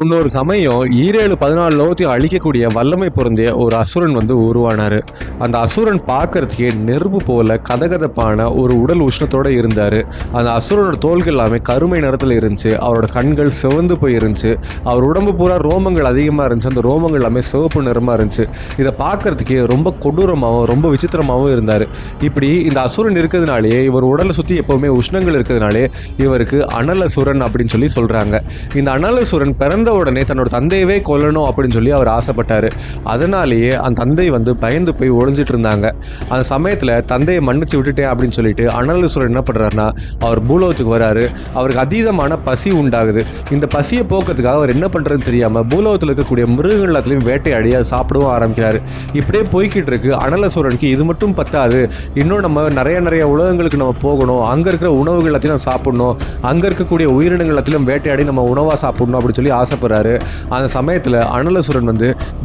முன்னொரு சமயம் ஈரேழு 14 லோகத்தையும் அழிக்கக்கூடிய வல்லமை பொருந்திய ஒரு அசுரன் உருவானாரு. அந்த அசுரன் பார்க்கறதுக்கே நெருப்பு போல கதகதப்பான ஒரு உடல் உஷ்ணத்தோட இருந்தாரு. அந்த அசுரனோட தோள்கள் எல்லாமே கருமை நிறத்துல இருந்துச்சு. அவரோட கண்கள் சிவந்து போய் இருந்துச்சு. அவர் உடம்பு பூரா ரோமங்கள் அதிகமா இருந்துச்சு. அந்த ரோமங்கள் எல்லாமே சிவப்பு நிறமா இருந்துச்சு. இதை பார்க்கறதுக்கே ரொம்ப கொடூரமாகவும் ரொம்ப விசித்திரமாகவும் இருந்தாரு. இப்படி இந்த அசுரன் இருக்கிறதுனாலே, இவர் உடலை சுற்றி எப்பவுமே உஷ்ணங்கள் இருக்கிறதுனாலே இவருக்கு அனலசுரன் அப்படின்னு சொல்லி சொல்றாங்க. இந்த அனலசுரன் பிறந்த உடனே தன்னோட தந்தையவே கொல்லணும் அப்படின்னு சொல்லி அவர் ஆசைப்பட்டாரு. அதனாலேயே அந்த தந்தை பயந்து போய் ஒளிஞ்சிட்டு இருந்தாங்க. அந்த சமயத்தில் தந்தையை மன்னிச்சு விட்டுட்டேன் அப்படின்னு சொல்லிட்டு அனலசுரன் என்ன பண்ணுறாருன்னா, அவர் பூலோகத்துக்கு வராரு. அவருக்கு அதீதமான பசி உண்டாகுது. இந்த பசியை போக்கிறதுக்காக அவர் என்ன பண்ணுறதுன்னு தெரியாமல் பூலோகத்தில் இருக்கக்கூடிய மிருகங்கள் எல்லாத்துலேயும் வேட்டையாடி அதை சாப்பிடவும் ஆரம்பிக்கிறாரு. இப்படியே போய்கிட்டு இருக்கு. அனலசுரனுக்கு இது மட்டும் பத்தாது, இன்னும் நம்ம நிறைய உலகங்களுக்கு நம்ம போகணும், அங்கே இருக்கிற உணவுகள் எல்லாத்தையும் நம்ம சாப்பிடணும், அங்கே இருக்கக்கூடிய உயிரினங்கள் எல்லாத்தையும் வேட்டையாடி நம்ம உணவாக சாப்பிடணும் அப்படின்னு சொல்லி ஆசைப்படுறாரு. அந்த சமயத்தில் அனலசுரன்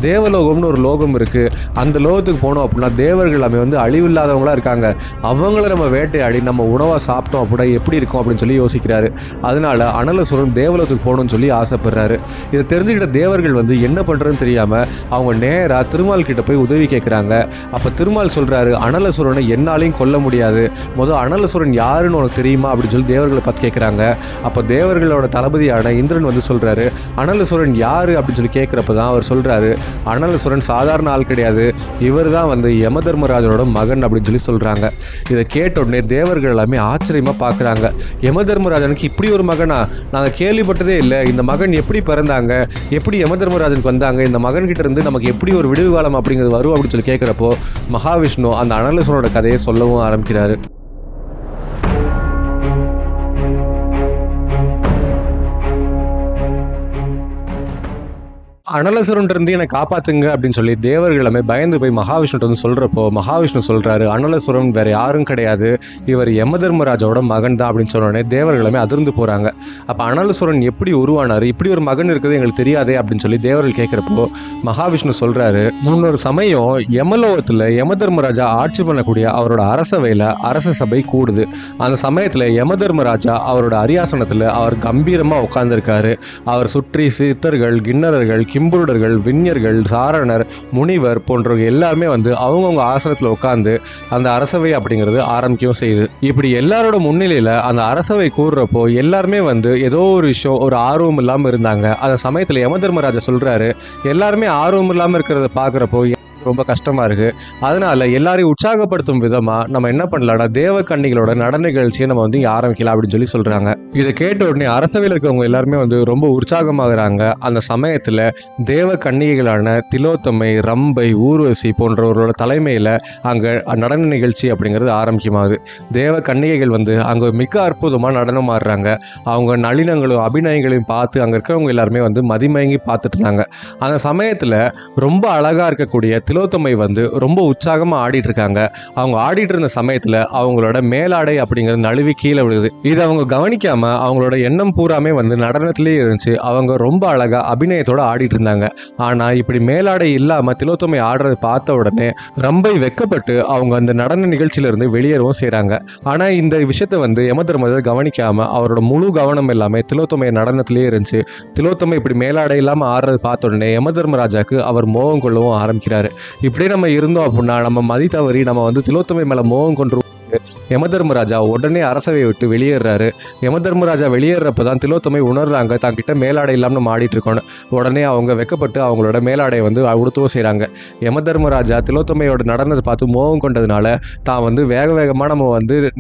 தேவலோகம்னு ஒரு லோகம் இருக்கு, அந்த லோகத்துக்கு போனோம் அப்படின்னா தேவர்கள் எல்லாமே அழிவில்லாதவங்களா இருக்காங்க, அவங்கள நம்ம வேட்டையாடி நம்ம உணவாக சாப்பிட்டோம் அப்படின்னா எப்படி இருக்கும் அப்படின்னு சொல்லி யோசிக்கிறாரு. அதனால அனலசுரன் தேவலோகத்துக்கு போகணும்னு சொல்லி ஆசைப்படுறாரு. இதை தெரிஞ்சுக்கிட்ட தேவர்கள் என்ன பண்றதுன்னு தெரியாம அவங்க நேரா திருமால் கிட்ட போய் உதவி கேட்கிறாங்க. அப்ப திருமால் சொல்றாரு, அனலசுரனை என்னாலையும் கொல்ல முடியாது, முதல் அனலசுரன் யாருன்னு உனக்கு தெரியுமா அப்படின்னு சொல்லி தேவர்களை பார்த்து கேட்கிறாங்க. அப்ப தேவர்களோட தளபதியான இந்திரன் சொல்றாரு, அனலசுரன் யாரு அப்படின்னு சொல்லி கேட்கிறப்பதான் அவர் சொல்றாரு, அனலசுரன் சாதாரண ஆள் கிடையாது, இவர் தான் யமதர்மராஜனோட மகன் அப்படின்னு சொல்லி சொல்றாங்க. இதை கேட்ட உடனே தேவர்கள் எல்லாமே ஆச்சரியமா பார்க்குறாங்க. யமதர்மராஜனுக்கு இப்படி ஒரு மகனா, நாங்கள் கேள்விப்பட்டதே இல்லை, இந்த மகன் எப்படி பிறந்தாங்க, எப்படி யமதர்மராஜனுக்கு வந்தாங்க, இந்த மகன் கிட்ட இருந்து நமக்கு எப்படி ஒரு விடுவு காலம் அப்படிங்கிறது வரும் அப்படின்னு சொல்லி கேட்குறப்போ மகாவிஷ்ணு அந்த அனலசுரனோட கதையை சொல்லவும் ஆரம்பிக்கிறாரு. அனலசுரன் இருந்து என்னை காப்பாத்துங்க அப்படின்னு சொல்லி தேவர்கள் எல்லாமே பயந்து போய் மகாவிஷ்ணு சொல்றப்போ மகாவிஷ்ணு சொல்றாரு, அனலசுரன் வேற யாரும் கிடையாது, இவர் யமதர்மராஜோட மகன் தான் அப்படின்னு சொன்னோடனே தேவர்கள் எல்லாமே அதிர்ந்து போறாங்க. அப்ப அனலசுரன் எப்படி உருவானாரு, இப்படி ஒரு மகன் இருக்குது எங்களுக்கு தெரியாதே அப்படின்னு சொல்லி தேவர்கள் கேட்கிறப்போ மகாவிஷ்ணு சொல்றாரு, முன்னொரு சமயம் யமலோகத்துல யமதர்மராஜா ஆட்சி பண்ணக்கூடிய அவரோட அரசவையில அரச சபை கூடுது. அந்த சமயத்துல யமதர்மராஜா அவரோட அரியாசனத்துல அவர் கம்பீரமா உட்கார்ந்துருக்காரு. அவர் சுற்றி சித்தர்கள், கிண்ணறர்கள், கிம்புருடர்கள், விஞ்ஞர்கள், சாரணர், முனிவர் போன்றவங்க எல்லாருமே அவங்கவுங்க ஆசனத்தில் உட்கார்ந்து அந்த அரசவை அப்படிங்கிறது ஆரம்பிக்கவும் செய்யுது. இப்படி எல்லாரோட முன்னிலையில அந்த அரசவை கூறுறப்போ எல்லாருமே ஏதோ ஒரு விஷயம் ஒரு ஆர்வம் இல்லாமல் இருந்தாங்க. அந்த சமயத்தில் யமதர்மராஜா சொல்றாரு, எல்லாருமே ஆர்வம் இல்லாமல் இருக்கிறத பார்க்குறப்போ ரொம்ப கஷ்டமா இருக்கு, அதனால எல்லாரையும் உற்சாகப்படுத்தும் விதமா நம்ம என்ன பண்ணலாம்னா தேவ கன்னிகளோட நடன நிகழ்ச்சியை நம்ம இங்க ஆரம்பிக்கலாம் அப்படின்னு சொல்லி சொல்றாங்க. இதை கேட்ட உடனே அரசவையில் இருக்கவங்க எல்லாருமே ரொம்ப உற்சாகமாகறாங்க. அந்த சமயத்துல தேவ கன்னிகைகளான திலோத்தமை, ரம்பை, ஊர்வசி போன்றவர்களோட தலைமையில அங்க நடன நிகழ்ச்சி அப்படிங்கிறது ஆரம்பிக்குமாகுது. தேவ கன்னிகைகள் அங்க மிக அற்புதமா நடனம் ஆடுறாங்க. அவங்க நளினங்களும் அபிநயங்களையும் பார்த்து அங்க இருக்கிறவங்க எல்லாருமே மதிமயங்கி பார்த்துட்டு இருந்தாங்க. அந்த சமயத்துல ரொம்ப அழகா இருக்கக்கூடிய திலோத்தமை ரொம்ப உற்சாகமா ஆடிட்டு இருக்காங்க. அவங்க ஆடிட்டு இருந்த சமயத்துல அவங்களோட மேலாடை அப்படிங்கிறது நழுவி கீழே விழுது. இது அவங்க கவனிக்காம அவங்களோட எண்ணம் பூராமே நடனத்திலே இருந்துச்சு. அவங்க ரொம்ப அழகா அபிநயத்தோட ஆடிட்டு இருந்தாங்க. ஆனா இப்படி மேலாடை இல்லாம திலோத்தமை ஆடுறதை பார்த்த உடனே ரம்பை வெக்கப்பட்டு அவங்க அந்த நடன நிகழ்ச்சியில இருந்து வெளியேறவும் செய்றாங்க. ஆனா இந்த விஷயத்த யமதர்மராஜா கவனிக்காம அவரோட முழு கவனம் எல்லாமே திலோத்தமை நடனத்திலே இருந்துச்சு. திலோத்தமை இப்படி மேலாடை இல்லாம ஆடுறதை பார்த்த உடனே யமதர்மராஜாக்கு அவர் மோகம் கொள்ளவும் ஆரம்பிக்கிறாரு. இப்படியே நம்ம இருந்தோம் அப்படின்னா நம்ம மதி தவறி நம்ம திலோத்தமை மேல மோகம் கொண்டு யமதர்மராஜா உடனே அரசவையை விட்டு வெளியேறாரு. யமதர்மராஜா வெளியேறப்பதான் திலோத்தமை உணர்றாங்க தங்கிட்ட மேலாடை இல்லாமல் நம்ம ஆடிட்டு இருக்கோன்னு. உடனே அவங்க வெக்கப்பட்டு அவங்களோட மேலாடையை உடுத்தவும் செய்கிறாங்க. யமதர்மராஜா திலோத்தமையோட நடனத்தை பார்த்து மோகம் கொண்டதுனால தான் வேக வேகமாக நம்ம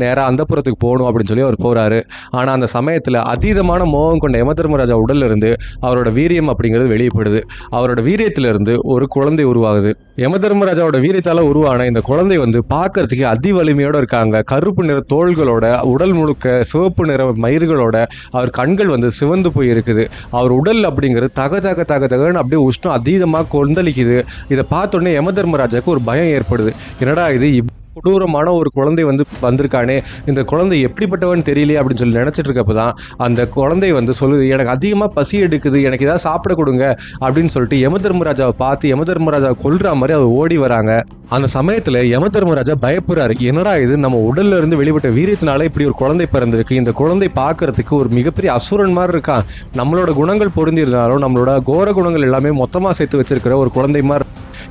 நேராக அந்தப்புறத்துக்கு போகணும் அப்படின்னு சொல்லி அவர் போகிறாரு. ஆனால் அந்த சமயத்தில் அதீதமான மோகம் கொண்ட யமதர்மராஜா உடல்ல இருந்து அவரோட வீரியம் அப்படிங்கிறது வெளியப்படுது. அவரோட வீரியத்திலிருந்து ஒரு குழந்தை உருவாகுது. யமதர்மராஜாவோட வீரியத்தால் உருவான இந்த குழந்தை பார்க்கறதுக்கு அதி வலிமையோட இருக்காங்க. கருப்பு நிற தோள்களோட, உடல் முழுக்க சிவப்பு நிற மயிர்களோட, அவர் கண்கள் சிவந்து போய் இருக்குது. அவர் உடல் அப்படிங்கிறது தக தக தக தகன்னு அப்படியே உஷ்ணம் அதீதமாக கொந்தளிக்குது. இதை பார்த்தோன்னே யமதர்மராஜாவுக்கு ஒரு பயம் ஏற்படுது. என்னடா இது கொடூரமான ஒரு குழந்தை வந்து வந்திருக்கானே, இந்த குழந்தை எப்படிப்பட்டவன் தெரியலையே அப்படின்னு சொல்லி நினச்சிட்டு இருக்கப்போ தான் அந்த குழந்தை வந்து சொல்லுது, எனக்கு அதிகமாக பசி எடுக்குது, எனக்கு ஏதாவது சாப்பிட கொடுங்க அப்படின்னு சொல்லிட்டு யமதர்மராஜாவை பார்த்து யமதர்மராஜாவை கொல்ற மாதிரி அவர் ஓடி வராங்க. அந்த சமயத்தில் யமதர்மராஜா பயப்படுறாரு, என்னடா இது, நம்ம உடல்ல இருந்து வெளிப்பட்ட வீரியத்தினால இப்படி ஒரு குழந்தை பிறந்திருக்கு, இந்த குழந்தை பார்க்கறதுக்கு ஒரு மிகப்பெரிய அசுரன் மாதிரி இருக்கான், நம்மளோட குணங்கள் பொருந்திருந்தாலும் நம்மளோட கோர குணங்கள் எல்லாமே மொத்தமாக சேர்த்து வச்சிருக்கிற ஒரு குழந்தை மாதிரி,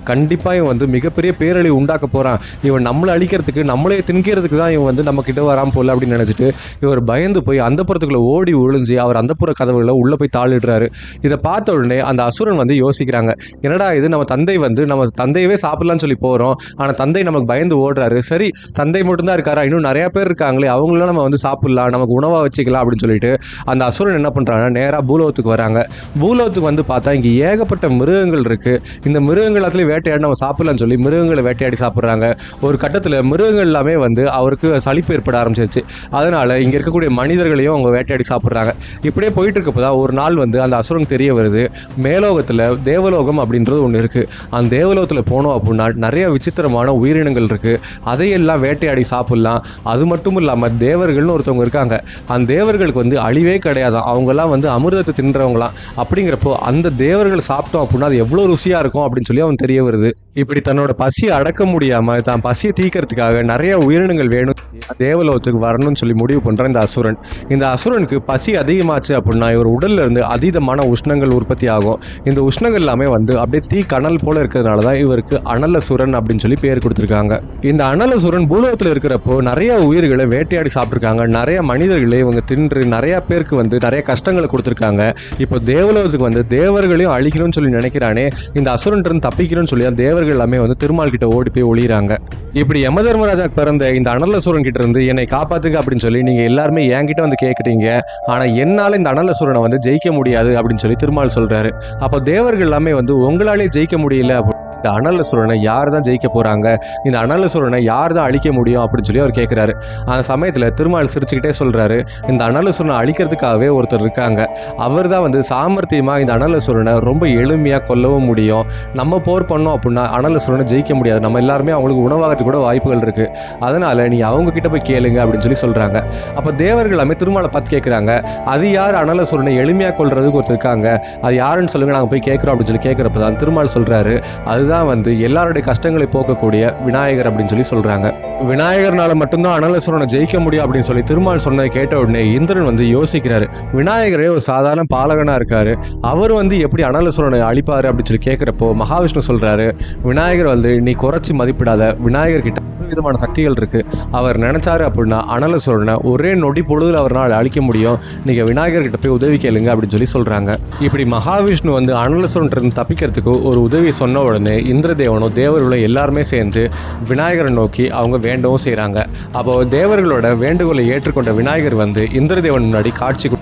கண்டிப்பாக இவன் வந்து மிகப்பெரிய பேரழிவு உண்டாக்க போகிறான், இவன் நம்மளை அழிக்கிறதுக்கு நம்மளே திணிக்கிறதுக்கு தான் இவன் வந்து நம்ம கிட்ட வராமல் போல அப்படின்னு நினச்சிட்டு இவர் பயந்து போய் அந்தப்புறத்துக்குள்ள ஓடி ஒளிஞ்சு அவர் அந்தப்புற கதவுகளை உள்ளே போய் தாளிடுறாரு. இதை பார்த்த உடனே அந்த அசுரன் வந்து யோசிக்கிறாங்க, என்னடா இது, நம்ம தந்தையவே சாப்பிடலாம்னு சொல்லி போகிறோம், ஆனால் தந்தை நமக்கு பயந்து ஓடுறாரு, சரி தந்தை மட்டும்தான் இருக்காரா, இன்னும் நிறையா பேர் இருக்காங்களே, அவங்களாம் நம்ம வந்து சாப்பிடலாம், நமக்கு உணவாக வச்சுக்கலாம் அப்படின்னு சொல்லிட்டு அந்த அசுரன் என்ன பண்ணுறாங்கன்னா நேராக பூலோகத்துக்கு வராங்க. பூலோகத்துக்கு வந்து பார்த்தா இங்கே ஏகப்பட்ட மிருகங்கள் இருக்குது. இந்த மிருகங்கள் வேட்டையாடி நம்ம சாப்பிடலாம்னு சொல்லி மிருகங்களை வேட்டையாடி சாப்பிட்றாங்க. ஒரு கட்டத்தில் மிருகங்கள் எல்லாமே வந்து அவருக்கு சலிப்பு ஏற்பட ஆரம்பிச்சிருச்சு. அதனால இங்கே இருக்கக்கூடிய மனிதர்களையும் அவங்க வேட்டையாடி சாப்பிட்றாங்க. இப்படியே போயிட்டு இருக்கப்போ தான் ஒரு நாள் வந்து அந்த அசுரன் தெரிய வருது, மேலோகத்தில் தேவலோகம் அப்படின்றது ஒன்று இருக்குது, அந்த தேவலோகத்தில் போனோம் அப்படின்னா நிறைய விசித்திரமான உயிரினங்கள் இருக்குது, அதையெல்லாம் வேட்டையாடி சாப்பிட்லாம். அது மட்டும் இல்லாமல் தேவர்கள்னு ஒருத்தவங்க இருக்காங்க, அந்த தேவர்களுக்கு வந்து அழிவே கிடையாதான், அவங்கெல்லாம் வந்து அமிர்தத்தை தின்றவங்களாம். அப்படிங்கிறப்போ அந்த தேவர்கள் சாப்பிட்டோம் அப்படின்னா அது எவ்வளோ ருசியாக இருக்கும் அப்படின்னு சொல்லி அவன் தெரிய வருது. இப்படி தன்னோட பசியை அடக்க முடியாம தான் பசியை தீக்கிறதுக்காக நிறைய உயிரினங்கள் வேணும் தேவலோகத்துக்கு வரணும்னு சொல்லி முடிவு பண்றான் இந்த அசுரன். இந்த அசுரனுக்கு பசி அதிகமாச்சு அப்படின்னா இவர் உடல்ல இருந்து அதீதமான உஷ்ணங்கள் உற்பத்தி ஆகும். இந்த உஷ்ணங்கள் எல்லாமே வந்து அப்படியே தீ கனல் போல இருக்கிறதுனால தான் இவருக்கு அனலசுரன் அப்படின்னு சொல்லி பேர் கொடுத்துருக்காங்க. இந்த அனலசுரன் பூலோகத்தில் இருக்கிறப்போ நிறைய உயிர்களை வேட்டையாடி சாப்பிட்ருக்காங்க, நிறைய மனிதர்களை இவங்க தின்று நிறைய பேருக்கு வந்து நிறைய கஷ்டங்களை கொடுத்துருக்காங்க. இப்போ தேவலோகத்துக்கு வந்து தேவர்களையும் அழிக்கணும்னு சொல்லி நினைக்கிறானே, இந்த அசுரன் தப்பிக்கணும்னு சொல்லி தேவர்கள் எல்லாமே வந்து திருமால் கிட்ட ஓடி போய் ஒளிறாங்க. இப்படி யமதர்மராஜா பிறந்த இந்த அனலசுரன் கிட்ட இருந்து என்னை காப்பாத்துங்க அப்படின்னு சொல்லி நீங்க எல்லாருமே என்கிட்ட வந்து கேட்குறீங்க, ஆனா என்னால இந்த அனலசுரனை வந்து ஜெயிக்க முடியாது அப்படின்னு சொல்லி திருமால் சொல்றாரு. அப்போ தேவர்கள் எல்லாமே வந்து உங்களாலே ஜெயிக்க முடியல, இந்த அனலசுரனை யார் தான் ஜெயிக்க போறாங்க, இந்த அனலசுரனை யார் தான் அழிக்க முடியும் அப்படின்னு சொல்லி அவர் கேட்கிறாரு. அந்த சமயத்தில் திருமால் சிரிச்சுக்கிட்டே சொல்றாரு, இந்த அனலசுரனை அழிக்கிறதுக்காகவே ஒருத்தர் இருக்காங்க, அவர் தான் வந்து சாமர்த்தியமா இந்த அனலசுரனை ரொம்ப எளிமையாக கொல்லவும் முடியும், நம்ம போர் பண்ணோம் அப்படின்னா அனலசுரனை ஜெயிக்க முடியாது, நம்ம எல்லாருமே அவங்களுக்கு உணவாகிறதுக்கு கூட வாய்ப்புகள் இருக்கு, அதனால நீ அவங்க கிட்ட போய் கேளுங்க அப்படின்னு சொல்லி சொல்றாங்க. அப்போ தேவர்கள் எல்லாமே திருமாலை பார்த்து கேட்குறாங்க, அது யார் அனலசுரனை எளிமையாக கொல்றதுக்கு ஒருத்தர் இருக்காங்க, அது யாருன்னு சொல்லுங்க, நாங்கள் போய் கேட்குறோம் அப்படின்னு சொல்லி கேட்குறப்ப தான் திருமால் சொல்றாரு, அதுதான் வந்து எல்லாருடைய கஷ்டங்களை போக்கக்கூடிய விநாயகர் அப்படின்னு சொல்லி சொல்றாங்க. விநாயகர்னால மட்டும்தான் அனலசுரனை ஜெயிக்க முடியும் அப்படின்னு சொல்லி திருமால் சொன்னதை கேட்ட உடனே இந்திரன் வந்து யோசிக்கிறாரு, விநாயகரே ஒரு சாதாரண பாலகனா இருக்காரு, அவர் வந்து எப்படி அனலசுரனை அழிப்பாரு அப்படின்னு சொல்லி கேட்கிறப்போ மகாவிஷ்ணு சொல்றாரு, விநாயகர் வந்து நீ குறைச்சி மதிப்பிடாத, விநாயகர் கிட்ட விதமான சக்திகள் இருக்கு, அவர் நினைச்சாரு அப்படின்னா அனலசுரனை ஒரே நொடி பொழுதுல அவரால் அழிக்க முடியும், நீங்க விநாயகர் கிட்ட போய் உதவி கேளுங்க அப்படின்னு சொல்லி சொல்றாங்க. இப்படி மகாவிஷ்ணு வந்து அனலசுரன் தப்பிக்கிறதுக்கு ஒரு உதவி சொன்ன உடனே இந்திரதேவனும் தேவர்களும் எல்லாருமே சேர்ந்து விநாயகரை நோக்கி அவங்க வேண்டவும் செய்கிறாங்க. அப்போ தேவர்களோட வேண்டுகோளை ஏற்றுக்கொண்ட விநாயகர் வந்து இந்திரதேவன் முன்னாடி காட்சி.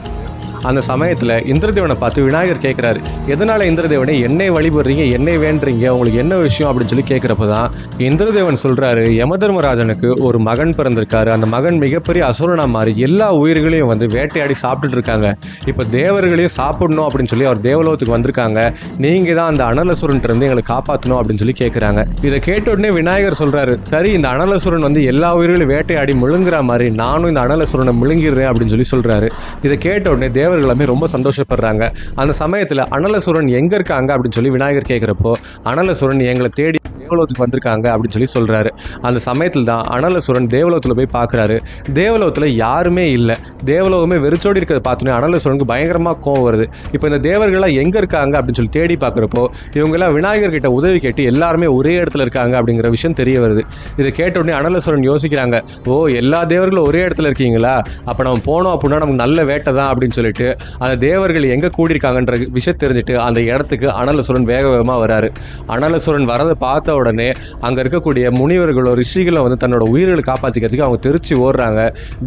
அந்த சமயத்தில் இந்திரதேவனை பார்த்து விநாயகர் கேட்குறாரு, எதனால இந்திரதேவனை என்னை வழிபடுறீங்க, என்னை வேண்டுறீங்க, உங்களுக்கு என்ன விஷயம் அப்படின்னு சொல்லி கேட்குறப்ப தான் இந்திரதேவன் சொல்கிறாரு, யமதர்மராஜனுக்கு ஒரு மகன் பிறந்திருக்காரு, அந்த மகன் மிகப்பெரிய அசுரனா மாறி எல்லா உயிர்களையும் வந்து வேட்டையாடி சாப்பிட்டுட்டு இருக்காங்க, இப்போ தேவர்களையும் சாப்பிடணும் அப்படின்னு சொல்லி அவர் தேவலோகத்துக்கு வந்திருக்காங்க, நீங்கள் தான் அந்த அனலசுரன் இருந்து எங்களை காப்பாற்றணும் அப்படின்னு சொல்லி கேட்குறாங்க. இதை கேட்ட உடனே விநாயகர் சொல்கிறாரு, சரி இந்த அனலசுரன் வந்து எல்லா உயிர்களையும் வேட்டையாடி முழுங்குற மாதிரி நானும் இந்த அனலசுரனை முழுங்கிடுறேன் அப்படின்னு சொல்லி சொல்கிறாரு. இதை கேட்ட உடனே தேவர்கள் எல்லாமே ரொம்ப சந்தோஷப்படுறாங்க. அந்த சமயத்தில் அனலசுரன் எங்க இருக்காங்க அப்படின்னு சொல்லி விநாயகர் கேட்குறப்போ அனலசுரன் எங்களை தேடி தேவலோகத்துக்கு வந்திருக்காங்க அப்படின்னு சொல்லி சொல்றாரு. அந்த சமயத்தில் தான் அனலசுரன் தேவலோகத்தில் போய் பார்க்குறாரு. தேவலோகத்தில் யாருமே இல்லை, தேவலோகமே வெறிச்சோடி இருக்கிறத பார்த்தோன்னே அனலசுரனுக்கு பயங்கரமாக கோவம் வருது. இப்போ இந்த தேவர்கள்லாம் எங்கே இருக்காங்க அப்படின்னு சொல்லி தேடி பார்க்குறப்போ இவங்கெல்லாம் விநாயகர் கிட்ட உதவி கேட்டு எல்லாருமே ஒரே இடத்துல இருக்காங்க அப்படிங்கிற விஷயம் தெரிய வருது. இதை கேட்ட உடனே அனலசுரன் யோசிக்கிறாங்க, ஓ எல்லா தேவர்களும் ஒரே இடத்துல இருக்கீங்களா, அப்போ நம்ம போனோம் அப்படின்னா நமக்கு நல்ல வேட்டை தான் அப்படின்னு சொல்லிட்டு அந்த தேவர்கள் எங்கே கூடியிருக்காங்கன்ற விஷயம் தெரிஞ்சுட்டு அந்த இடத்துக்கு அனலசுரன் வேக வேகமாக வராரு. அனலசுரன் வரதை பார்த்த உடனே அங்கே இருக்கக்கூடிய முனிவர்களோ ரிஷிகளோ வந்து தன்னோட உயிர்களை காப்பாற்றிக்கிறதுக்கு அவங்க தெரிச்சு ஓடுறாங்க.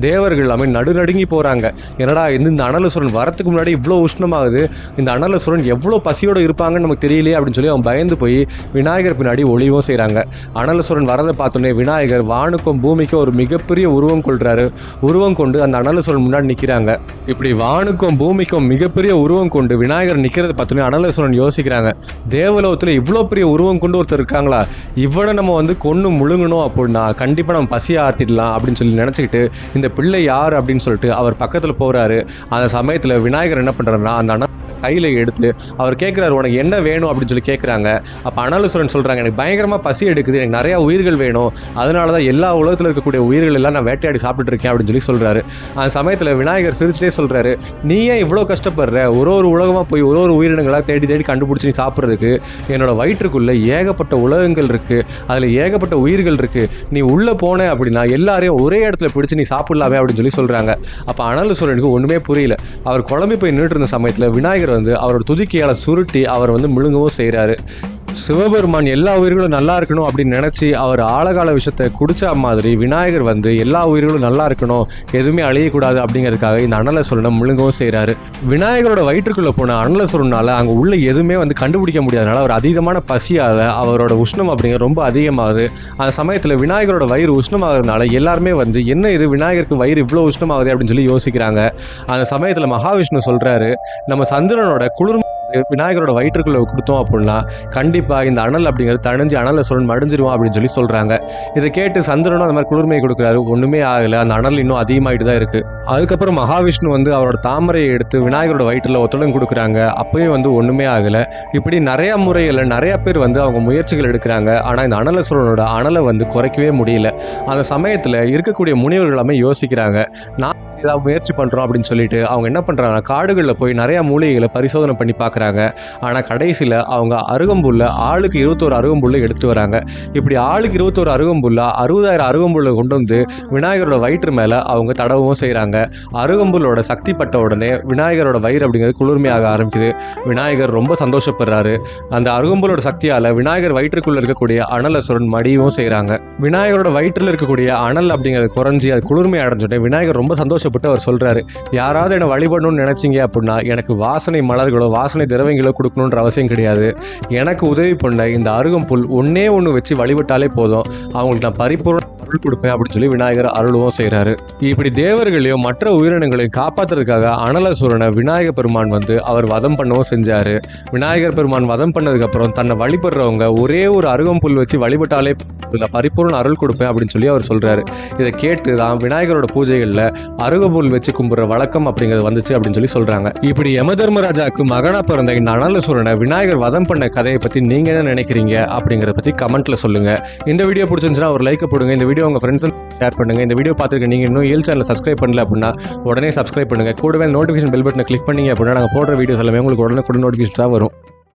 தேவர்கள் எல்லாமே நடுநடுங்கி போகிறாங்க, என்னடா இந்த அனலசுரன் வரத்துக்கு முன்னாடி இவ்வளோ உஷ்ணமாகுது, இந்த அனலசுரன் எவ்வளோ பசியோடு இருப்பாங்கன்னு நமக்கு தெரியலையே அப்படின்னு சொல்லி அவங்க பயந்து போய் விநாயகர் பின்னாடி ஒளிவும் செய்கிறாங்க. அனலசுரன் வரதை பார்த்தோன்னே விநாயகர் வானுக்கும் பூமிக்கும் ஒரு மிகப்பெரிய உருவம் கொள்றாரு. உருவம் கொண்டு அந்த அனலசுரன் முன்னாடி நிற்கிறாங்க. இப்படி வானுக்கும் பூமிக்கும் மிகப்பெரிய உருவம் கொண்டு விநாயகர் நிற்கிறத பார்த்தோன்னே அனலசுரன் யோசிக்கிறாங்க, தேவலோகத்தில் இவ்வளோ பெரிய உருவம் கொண்டு ஒருத்தர் இருக்காங்களா, இவனை நம்ம வந்து கொன்று முழுங்கணும் அப்படின்னா கண்டிப்பாக நம்ம பசியை ஆற்றிடலாம் அப்படின்னு சொல்லி நினச்சிக்கிட்டு இந்த பிள்ளை யார் அப்படின்னு சொல்லிட்டு அவர் பக்கத்தில் போகிறாரு. அந்த சமயத்தில் விநாயகர் என்ன பண்ணுறாருன்னா அந்த அண்ணன் கையில் எடுத்து அவர் கேட்குறாரு, உனக்கு என்ன வேணும் அப்படின்னு சொல்லி கேட்குறாங்க. அப்போ அனலசுரன் சொல்கிறாங்க, எனக்கு பயங்கரமாக பசி எடுக்குது, எனக்கு நிறையா உயிர்கள் வேணும், அதனால தான் எல்லா உலகத்தில் இருக்கக்கூடிய உயிர்கள் எல்லாம் நான் வேட்டையாடி சாப்பிட்டுட்டு இருக்கேன் அப்படின்னு சொல்லி சொல்கிறாரு. அந்த சமயத்தில் விநாயகர் சிரிச்சிட்டே சொல்கிறாரு, நீ ஏன் இவ்வளோ கஷ்டப்படுற, ஒரு உலகமாக போய் ஒரு உயிரினங்களாக தேடி தேடி கண்டுபிடிச்சி நீ சாப்பிட்றதுக்கு என்னோட வயிற்றுக்குள்ளே ஏகப்பட்ட உலகங்கள் இருக்குது, அதில் ஏகப்பட்ட உயிர்கள் இருக்குது, நீ உள்ளே போன அப்படின்னா எல்லாரையும் ஒரே இடத்துல பிடிச்சி நீ சாப்பிடலாமே அப்படின்னு சொல்லி சொல்கிறாங்க. அப்போ அனலசுரனுக்கு ஒன்றுமே புரியல. அவர் குழம்பி போய் நின்றுட்டு இருந்த சமயத்தில் விநாயகர் வந்து அவரோட துதிக்கையால் சுருட்டி அவர் வந்து முழுங்கவும் செய்கிறாரு. சிவபெருமான் எல்லா உயிர்களும் நல்லா இருக்கணும் அப்படின்னு நினச்சி அவர் ஆழகால விஷயத்தை குடிச்ச மாதிரி விநாயகர் வந்து எல்லா உயிர்களும் நல்லா இருக்கணும், எதுவுமே அழியக்கூடாது அப்படிங்கிறதுக்காக இந்த அனலசுரனை முழுங்கவும் செய்கிறாரு. விநாயகரோட வயிற்றுக்குள்ளே போன அனலசுரனால் அங்கே உள்ள எதுவுமே வந்து கண்டுபிடிக்க முடியாதனால அவர் அதீதமான பசியால் அவரோட உஷ்ணம் அப்படிங்கிற ரொம்ப அதிகமாகுது. அந்த சமயத்தில் விநாயகரோட வயிறு உஷ்ணமாகிறதுனால எல்லாருமே வந்து என்ன இது விநாயகருக்கு வயிறு இவ்வளோ உஷ்ணமாகுது அப்படின்னு சொல்லி யோசிக்கிறாங்க. அந்த சமயத்தில் மகாவிஷ்ணு சொல்கிறாரு, நம்ம சந்திரனோட குளிர் விநாயகரோட வயிற்றுக்குள்ள கொடுத்தோம் அப்படின்னா கண்டிப்பாக இந்த அனல் அப்படிங்கிறது தணிஞ்சு அனலசுரன் மடிஞ்சிருவான் அப்படின்னு சொல்லி சொல்கிறாங்க. இதை கேட்டு சந்திரனும் அந்த மாதிரி குளிர்மையை கொடுக்குறாரு, ஒன்றுமே ஆகலை, அந்த அனல் இன்னும் அதிகமாகிட்டு தான் இருக்குது. அதுக்கப்புறம் மகாவிஷ்ணு வந்து அவரோட தாமரையை எடுத்து விநாயகரோட வயிற்றில் ஒத்தடம் கொடுக்குறாங்க, அப்பயும் வந்து ஒன்றுமே ஆகலை. இப்படி நிறையா முறையில் நிறையா பேர் வந்து அவங்க முயற்சிகள் எடுக்கிறாங்க, ஆனால் இந்த அனலசுரனோட அனலை வந்து குறைக்கவே முடியல. அந்த சமயத்தில் இருக்கக்கூடிய முனிவர்கள் எல்லாமே யோசிக்கிறாங்க, நான் ஏதாவது முயற்சி பண்ணுறோம் அப்படின்னு சொல்லிட்டு அவங்க என்ன பண்ணுறாங்கன்னா காடுகளில் போய் நிறையா மூலிகைகளை பரிசோதனை பண்ணி பார்க்குறாங்க. ஆனால் கடைசியில் அவங்க அருகம்புல்லை ஆளுக்கு 21 அருகம்புல்லை எடுத்துகிட்டு வராங்க. இப்படி ஆளுக்கு 21 அருகம்புல்லா 60,000 அருகம்புல்லை கொண்டு வந்து விநாயகரோட வயிற்று மேலே அவங்க தடவும் செய்கிறாங்க. அருகம்புல்லோட சக்தி பட்ட உடனே விநாயகரோட வயிறு அப்படிங்கிறது குளிர்மையாக ஆரம்பிக்குது. விநாயகர் ரொம்ப சந்தோஷப்படுறாரு. அந்த அருகம்புல்லோட சக்தியால் விநாயகர் வயிற்றுக்குள்ளே இருக்கக்கூடிய அனலசுரன் மடியவும் செய்கிறாங்க. விநாயகரோட வயிற்றில் இருக்கக்கூடிய அனல் அப்படிங்கிறது குறைஞ்சி அது குளிர்மை அடைஞ்சோடனே விநாயகர் ரொம்ப சந்தோஷப்பட்டு அவர் சொல்றாரு, யாராவது என்னை வழிபடணும்னு நினைச்சீங்க அப்படின்னா எனக்கு வாசனை மலர்களோ வாசனை திரவியங்களோ கொடுக்கணுன்ற அவசியம் கிடையாது, எனக்கு உதவி பண்ண இந்த அருகம்புல் ஒன்னே ஒன்று வச்சு வழிபட்டாலே போதும், அவங்களுக்கு நான் பரிபூர்ண அருள் கொடுப்பேன் அப்படின்னு சொல்லி விநாயகர் அருளவும் செய்கிறாரு. இப்படி தேவர்களையும் மற்ற உயிரினங்களையும் காப்பாற்றுறதுக்காக அனலசுரனை விநாயகர் பெருமான் வந்து அவர் வதம் பண்ணவும் செஞ்சார். விநாயகர் பெருமான் வதம் பண்ணதுக்கப்புறம் தன்னை வழிபடுறவங்க ஒரே ஒரு அருகம்புல் வச்சு வழிபட்டாலே பரிபூர்ண அருள் கொடுப்பேன் அப்படின்னு சொல்லி அவர் சொல்கிறாரு. இதை கேட்டு தான் விநாயகரோட பூஜைகளில் அருகம்புல் வச்சு கும்பிட்ற வழக்கம் அப்படிங்கிறது வந்துச்சு அப்படின்னு சொல்லி சொல்கிறாங்க. இப்படி யமதர்மராஜாவுக்கு மகனாக பிறந்த இந்த அனலசுரனை விநாயகர் வதம் பண்ண கதையை பற்றி நீங்கள் என்ன நினைக்கிறீங்க அப்படிங்கிறத பற்றி கமெண்ட்டில் சொல்லுங்கள். இந்த வீடியோ பிடிச்சிருந்துச்சுன்னா ஒரு லைக்கை போடுங்க, இந்த வீடியோ உங்கள் ஃப்ரெண்ட்ஸ் ஷேர் பண்ணுங்கள். இந்த வீடியோ பார்த்துருக்க நீங்கள் இன்னும் ஏல் சேனலை சப்ஸ்கிரைப் பண்ணல அப்படின்னா உடனே சப்ஸ்கிரைப் பண்ணுங்கள். கூடவே நோட்டிஃபிகேஷன் பெல் பட்டனை கிளிக் பண்ணிங்க அப்படின்னா நாங்கள் போடுற வீடியோஸ் எல்லாமே உங்களுக்கு உடனே நோட்டிஃபிகேஷன் தான் வரும்.